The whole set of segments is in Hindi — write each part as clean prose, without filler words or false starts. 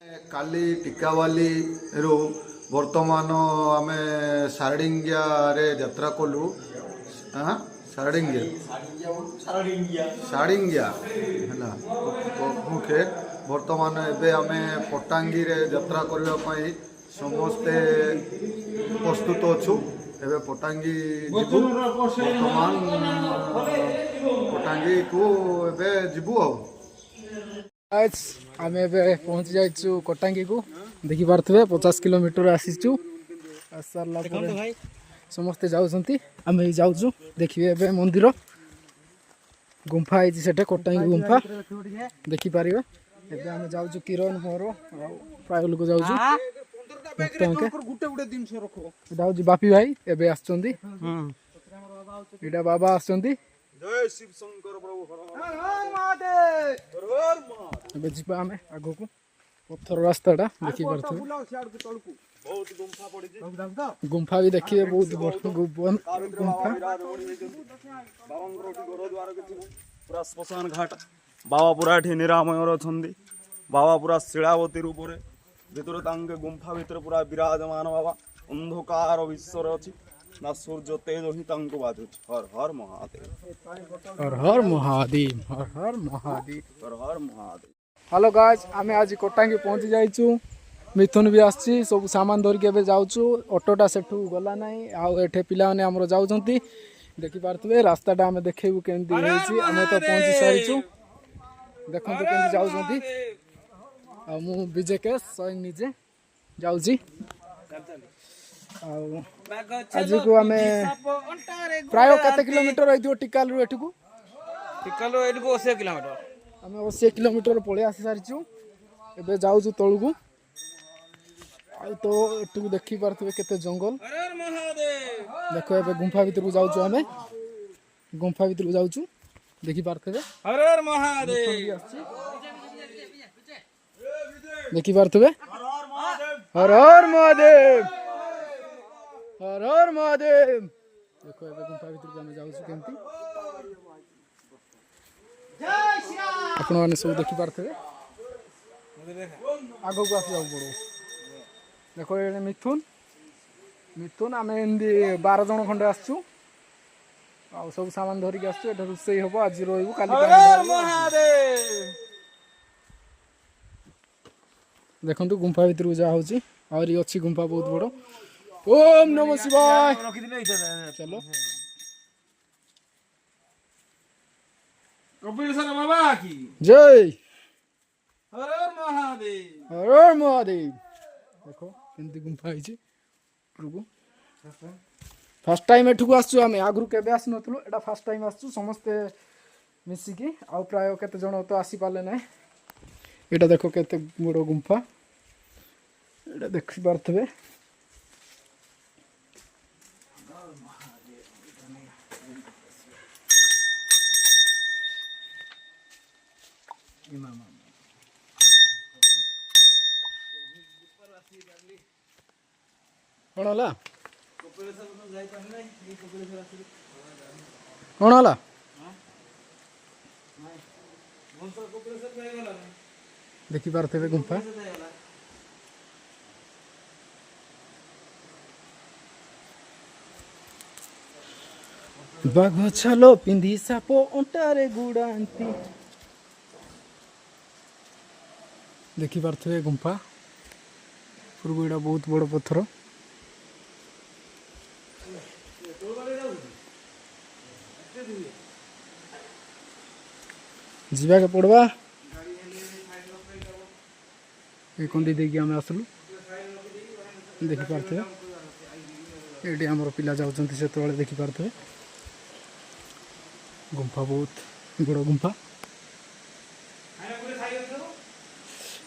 काली टिकावाली रो वर्तमान आमे सारडिंगिया रे यात्रा कलु। हाँ सारडिंगिया सारडिंगिया है मुखे वर्तमान एबे आमे पट्टांगी रे यात्रा करबा पई समस्ते प्रस्तुत अछु। एबे पट्टांगी जिबु वर्तमान पट्टांगी को एबे जिबु आ आज आम ए पहुँची जाइचु कटांगी को देखी पारे 50 किलोमीटर आसीचु। आस सारा समस्ते जाऊँगी आम जाऊँ देखिए ए मंदिर गुंफा है कटांगी गुंफा देखिपारे। एबे आम जाऊँ किरण मोर प्राय लोक जाऊँ बापी भाई एबे आसुचंदी इटा बाबा आसुचंदी। जय शिव शंकर प्रभु ଏବେ ଯିବା ଆମେ ଆଗକୁ ପଥର ରାସ୍ତାଟା ଦେଖି ପାରୁଥିବେ। ଗୁମ୍ଫା ବି ଦେଖିବେ ବହୁତ ଗୁମ୍ଫା ପୁରା ଶ୍ମଶାନ ଘାଟ ବାବା ପୁରା ଏଠି ନିରାମୟର ଅଛନ୍ତି। ବାବା ପୁରା ଶିଳାବତୀ ରୂପରେ ଭିତରେ ତାଙ୍କେ ଗୁମ୍ଫା ଭିତରେ ପୁରା ବିରାଜମାନ ବାବା ଅନ୍ଧକାର ବିଶ୍ୱରେ ଅଛି ନା ସୂର୍ଯ୍ୟ ତେଜ ହିଁ ତାଙ୍କୁ ବାଜୁଛି। ହର ହର ମହାଦେବ ହର ହର ମହାଦେବ ହର ହର ମହାଦେବ ହର ହର ମହାଦେବ। हेलो गाइस आमे आज कटांगी पहुँची जाइचु। मिथुन भी आसी सब सामान धरिक एबे जाऊँ। ऑटोटा सेठू गला ना आठे पिला माने हमर जाउछंती देखि पारथबे रास्ताटा आमे देखेबु केंदी हेछि। आमे तो पहुँची सारिचु देखंतु केंदी जाउछंती आ मु बीजेके स्वयं निजे जाउछी। आज को आमे प्राय कते किलोमीटर रहिदियो टिकालु एठुकू? टिकालु एठुकू 80 किलोमीटर। आम 80 किलोमीटर पलि आसी सारी एबे जाऊँ तलू तो एटू देखी पारे केते जंगल देख। एबे गुंफा भीतर को जाऊँ आमे गुंफा भीतर को जाऊँ देखी पारे देखी पारे हर हर महादेव हर हर महादेव। देखो एबे गुंफा भीतर को आमे जाऊँ केमती आपण मैंने सब देखी पारे आग को आस पड़ो। देखो ये मिथुन मिथुन आम एमती 12 जन खंडे आसचु आ सब सामान धरिक आसचु। एटा रोसई हम आज रोइबु काली देखंतु गुंफा भीतर को जा होची आरी अछि गुंफा बहुत बड़। ओम नमः शिवाय चलो कपिलेश्वर बाबा की जय हर हर महादेव हर हर महादेव। देखो केमती गुंफा है फर्स्ट टाइम एठू आसचु आम आगु केबे आसी नथलु एटा फर्स्ट टाइम आसचु समस्ते मिसिकी आ प्राय केते जण तो आसी पाले ना। एटा देखो केते बड़ गुंफा एटा देखि पारथबे। कौन होला कौन होला देखी पारथबे गुंफा बाघ छालो पिंधी सापो अंटारे गुड़ांती देखी पारथबे गुंफा पूर्वटा बहुत बड़ पत्थर जीवा के पड़वा ये कंदी देखिए आम आसलु देखी पारे ये आमर पिला जाऊँच से देखी पारे गुंफा बहुत बड़ गुंफा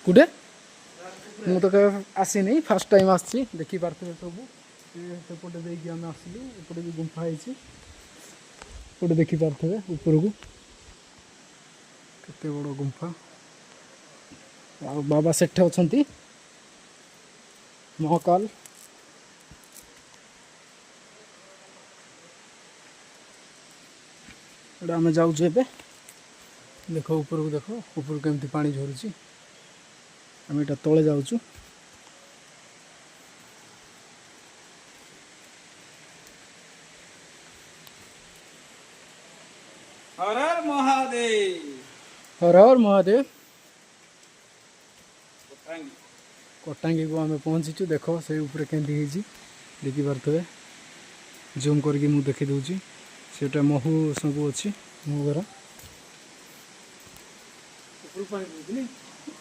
कुटे मु तो आसी नहीं फर्स्ट टाइम आसी देखी पारे सब सेपटे देखिए आम आसलु एपटे भी गुंफा है देखी पारे ऊपर को केते बड़ गुंफा आ बाबा सेठ अछंती महाकाल एटा आम जाऊँ देखो ऊपर को देखो ऊपर केमती पानी झरुची आम एटा तले जाऊँ। हर हर महादेव। हर हर महादेव। कोटांगी। कोटांगी को आम पहुँचीचु। देख से ऊपर केंदी देखी पारे जूम करके मुझे देखी दूची सेटा महू सब अच्छी महू घर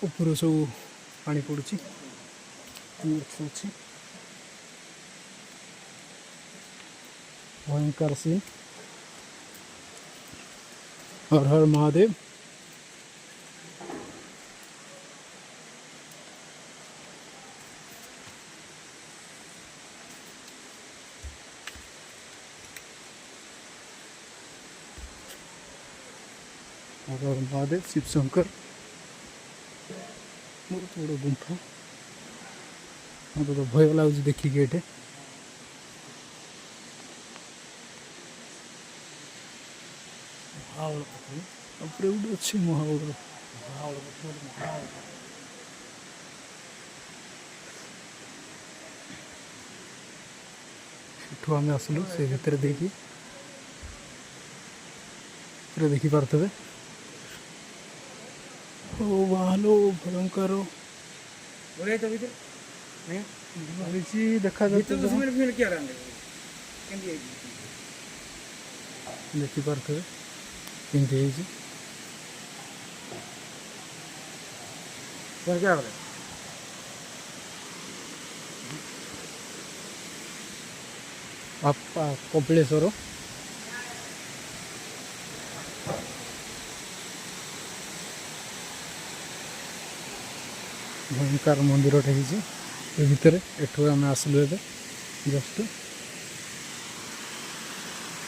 ऊपर सब पानी पड़ुची अच्छी भयंकर सीन। हर हर महादेव। हर हर महादेव। शिव शंकर बहुत बड़ गुंफा। मत तो भय लगुच देखिए ये अच्छे महाबल सेठू आम आसलु से भितर देखी पूरा देखी पारे। ओ बाहलो भयंकर बोले तो भीतर देखा भीतर तो सिमेंट फिमेंट क्या रंग केंदी देखी पारे केमती पर क्या करे आप कपिलेश्वर भयंकर मंदिर भितर एठू आम आसलु ए जस्ट।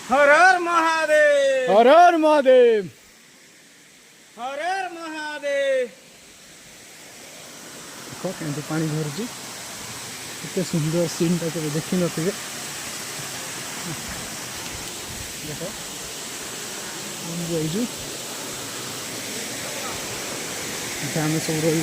हर हर महादेव। हर हर महादेव। हर हर महादेव। देखो केमती पानी झरुची एते सुंदर सीन टा केबे देखि नथिबे। देखो जाइजु आम सब रही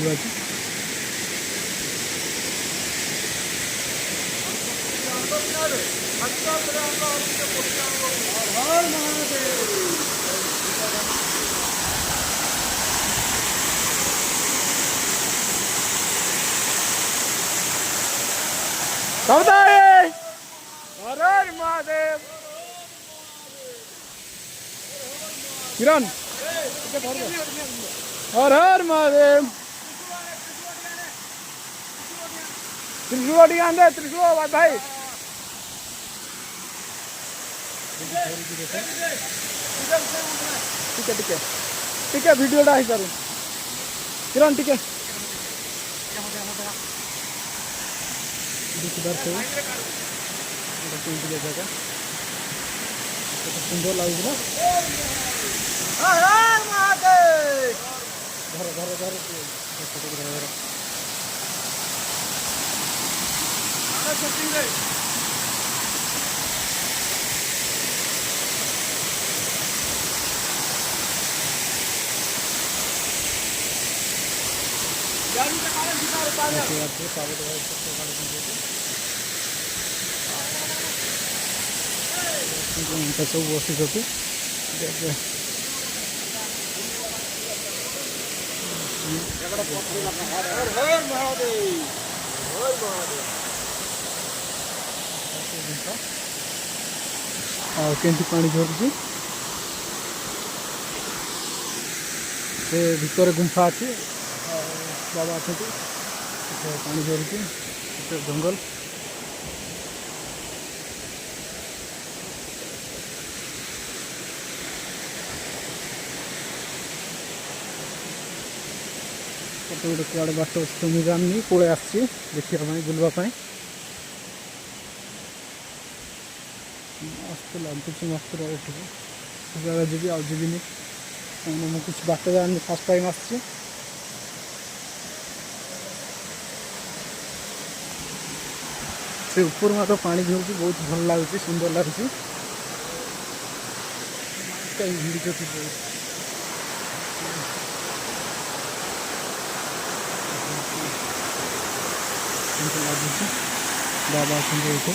हर हर महादेव। किरण हर हर महादेव। त्रिशूल आंदे त्रिशूल भाई टिके वीडियोटा हो पार किरण टिके जगह सुंदर लगुला। घर घर घर सब बसी केमती पानी झरुची से भितर गुंफा अच्छे बाबा अच्छा पानी झरुची जंगल गोटे कड़े बाट तो मुझे जानी पलि आसी देखा बुलवाई मस्त लगुच मस्त जगह जी आजीबी मुझे कुछ बाट जानी फर्स्ट टाइम आसी से ऊपर मत पानी झरुची बहुत भल लगुच सुंदर लगुच ଲାଗୁଛି ବାବା ଅଛନ୍ତି ଏଇଠି